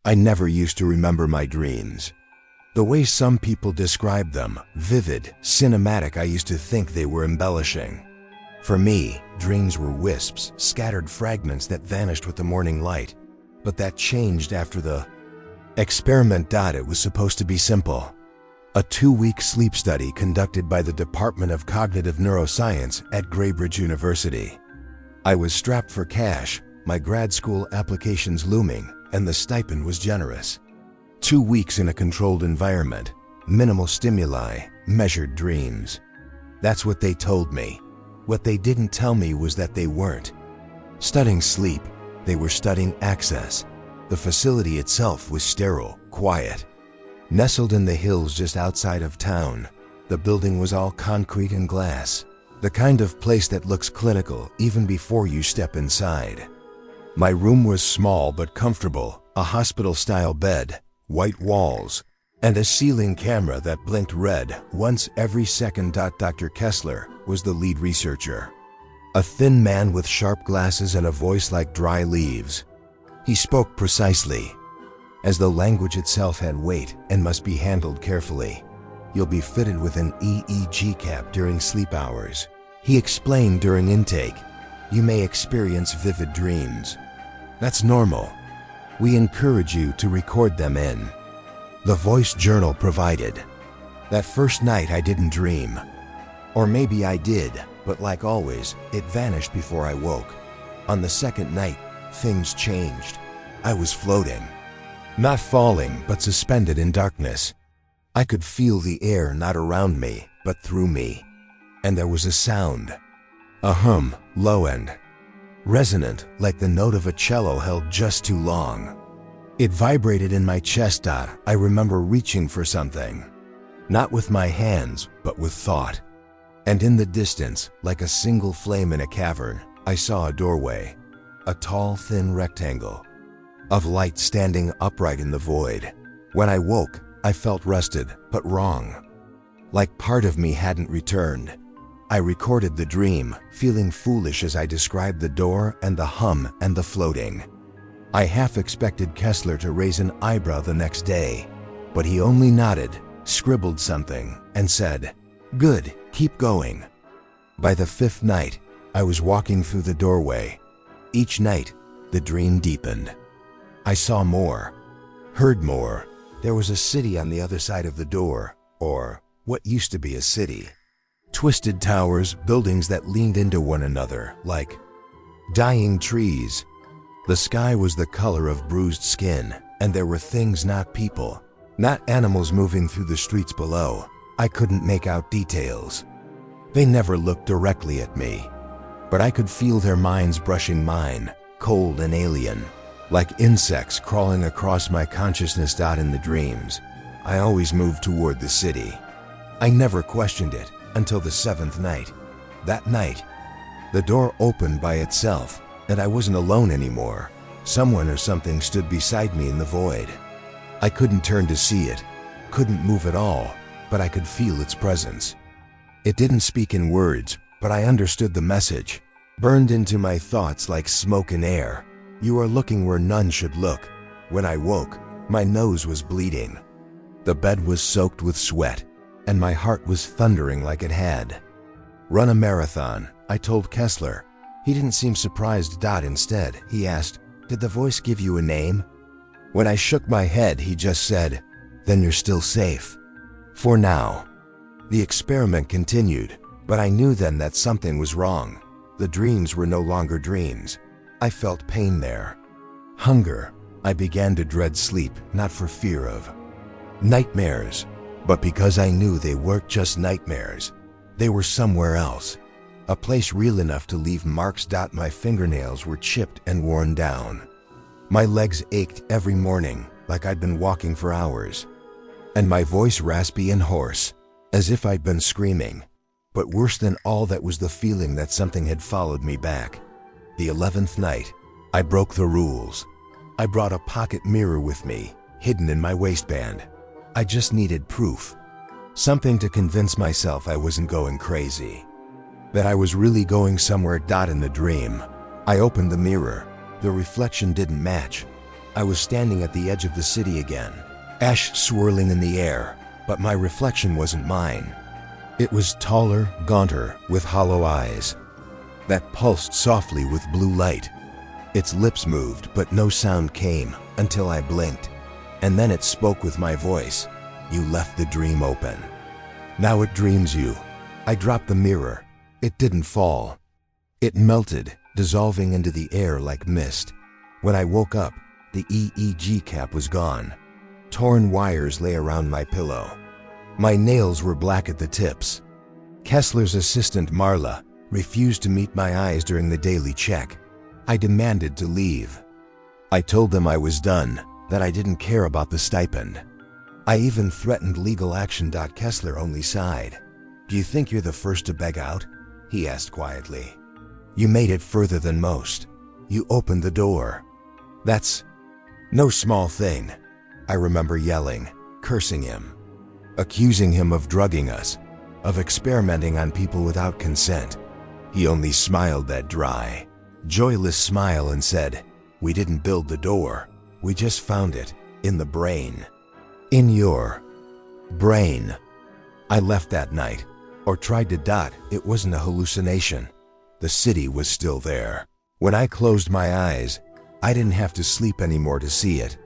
I never used to remember my dreams. The way some people describe them, vivid, cinematic, I used to think they were embellishing. For me, dreams were wisps, scattered fragments that vanished with the morning light. But that changed after the experiment. It was supposed to be simple. A 2-week sleep study conducted by the Department of Cognitive Neuroscience at Greybridge University. I was strapped for cash, my grad school applications looming, and the stipend was generous. 2 weeks in a controlled environment, minimal stimuli, measured dreams. That's what they told me. What they didn't tell me was that they weren't studying sleep, they were studying access. The facility itself was sterile, quiet. Nestled in the hills just outside of town, the building was all concrete and glass, the kind of place that looks clinical even before you step inside. My room was small but comfortable, a hospital-style bed, white walls, and a ceiling camera that blinked red once every second. Dr. Kessler was the lead researcher. A thin man with sharp glasses and a voice like dry leaves. He spoke precisely, as though language itself had weight and must be handled carefully. You'll be fitted with an EEG cap during sleep hours. He explained during intake. You may experience vivid dreams. That's normal. We encourage you to record them in. The voice journal provided. That first night I didn't dream. Or maybe I did, but like always, it vanished before I woke. On the second night, things changed. I was floating. Not falling, but suspended in darkness. I could feel the air not around me, but through me. And there was a sound. A hum, low and resonant, like the note of a cello held just too long. It vibrated in my chest. I remember reaching for something. Not with my hands, but with thought. And in the distance, like a single flame in a cavern, I saw a doorway. A tall, thin rectangle of light standing upright in the void. When I woke, I felt rested, but wrong. Like part of me hadn't returned. I recorded the dream, feeling foolish as I described the door and the hum and the floating. I half expected Kessler to raise an eyebrow the next day, but he only nodded, scribbled something, and said, "Good, keep going." By the 5th night, I was walking through the doorway. Each night, the dream deepened. I saw more, heard more. There was a city on the other side of the door, or what used to be a city. Twisted towers, buildings that leaned into one another, like dying trees. The sky was the color of bruised skin, and there were things, not people, not animals, moving through the streets below. I couldn't make out details. They never looked directly at me, but I could feel their minds brushing mine, cold and alien, like insects crawling across my consciousness. In the dreams, I always moved toward the city. I never questioned it until the 7th night. That night, the door opened by itself, and I wasn't alone anymore. Someone or something stood beside me in the void. I couldn't turn to see it, couldn't move at all, but I could feel its presence. It didn't speak in words, but I understood the message, burned into my thoughts like smoke and air. You are looking where none should look. When I woke, my nose was bleeding. The bed was soaked with sweat, and my heart was thundering like it had run a marathon. I told Kessler. He didn't seem surprised. Instead, he asked, "Did the voice give you a name?" When I shook my head, he just said, "Then you're still safe. For now." The experiment continued, but I knew then that something was wrong. The dreams were no longer dreams. I felt pain there. Hunger. I began to dread sleep, not for fear of nightmares, but because I knew they weren't just nightmares. They were somewhere else. A place real enough to leave marks. My fingernails were chipped and worn down. My legs ached every morning, like I'd been walking for hours. And my voice raspy and hoarse, as if I'd been screaming. But worse than all that was the feeling that something had followed me back. The 11th night, I broke the rules. I brought a pocket mirror with me, hidden in my waistband. I just needed proof. Something to convince myself I wasn't going crazy. That I was really going somewhere. In the dream, I opened the mirror. The reflection didn't match. I was standing at the edge of the city again, ash swirling in the air, but my reflection wasn't mine. It was taller, gaunter, with hollow eyes that pulsed softly with blue light. Its lips moved, but no sound came until I blinked, and then it spoke with my voice. "You left the dream open. Now it dreams you." I dropped the mirror. It didn't fall. It melted, dissolving into the air like mist. When I woke up, the EEG cap was gone. Torn wires lay around my pillow. My nails were black at the tips. Kessler's assistant, Marla, refused to meet my eyes during the daily check. I demanded to leave. I told them I was done, that I didn't care about the stipend. I even threatened legal action. Kessler only sighed. "Do you think you're the first to beg out?" he asked quietly. "You made it further than most. You opened the door. That's no small thing." I remember yelling, cursing him, accusing him of drugging us, of experimenting on people without consent. He only smiled that dry, joyless smile and said, "We didn't build the door. We just found it, in the brain." In your brain. I left that night, or tried to. It wasn't a hallucination. The city was still there. When I closed my eyes, I didn't have to sleep anymore to see it.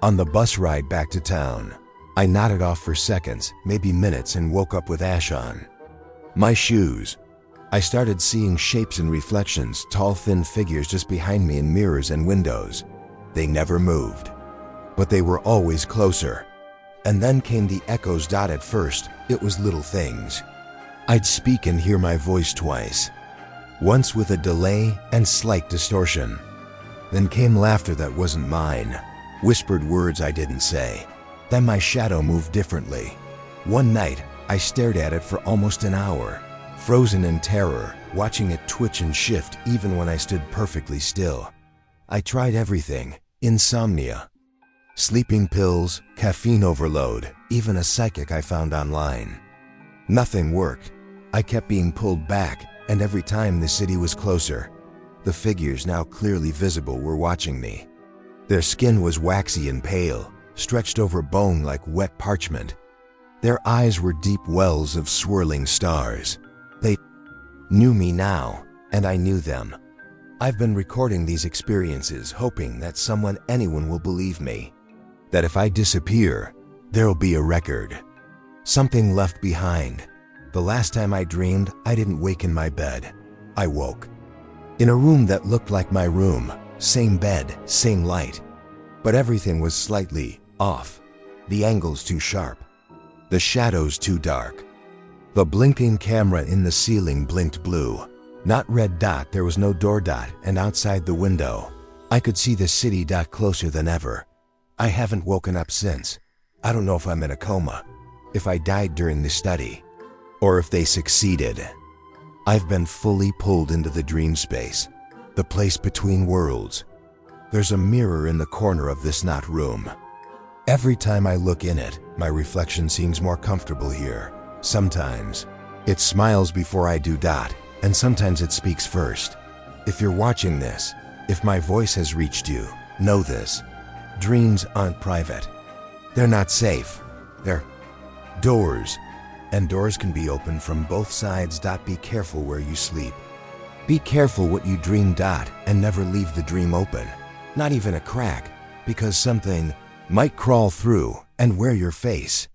On the bus ride back to town, I nodded off for seconds, maybe minutes, and woke up with ash on my shoes. I started seeing shapes and reflections, tall, thin figures just behind me in mirrors and windows. They never moved, but they were always closer. And then came the echoes. At first, it was little things. I'd speak and hear my voice twice, once with a delay and slight distortion. Then came laughter that wasn't mine, whispered words I didn't say. Then my shadow moved differently. One night, I stared at it for almost an hour, frozen in terror, watching it twitch and shift even when I stood perfectly still. I tried everything: insomnia, sleeping pills, caffeine overload, even a psychic I found online. Nothing worked. I kept being pulled back, and every time the city was closer. The figures, now clearly visible, were watching me. Their skin was waxy and pale, stretched over bone like wet parchment. Their eyes were deep wells of swirling stars. They knew me now, and I knew them. I've been recording these experiences, hoping that anyone will believe me. That if I disappear, there'll be a record. Something left behind. The last time I dreamed, I didn't wake in my bed. I woke in a room that looked like my room. Same bed, same light. But everything was slightly off. The angles too sharp. The shadows too dark. The blinking camera in the ceiling blinked blue. Not red. There was no door. And outside the window, I could see the city. Closer than ever. I haven't woken up since. I don't know if I'm in a coma, if I died during the study, or if they succeeded. I've been fully pulled into the dream space, the place between worlds. There's a mirror in the corner of this not room. Every time I look in it, my reflection seems more comfortable here. Sometimes it smiles before I do. And sometimes it speaks first. If you're watching this, if my voice has reached you, know this: dreams aren't private. They're not safe. They're doors. And doors can be opened from both sides. Be careful where you sleep. Be careful what you dream. And never leave the dream open. Not even a crack, because something might crawl through and wear your face.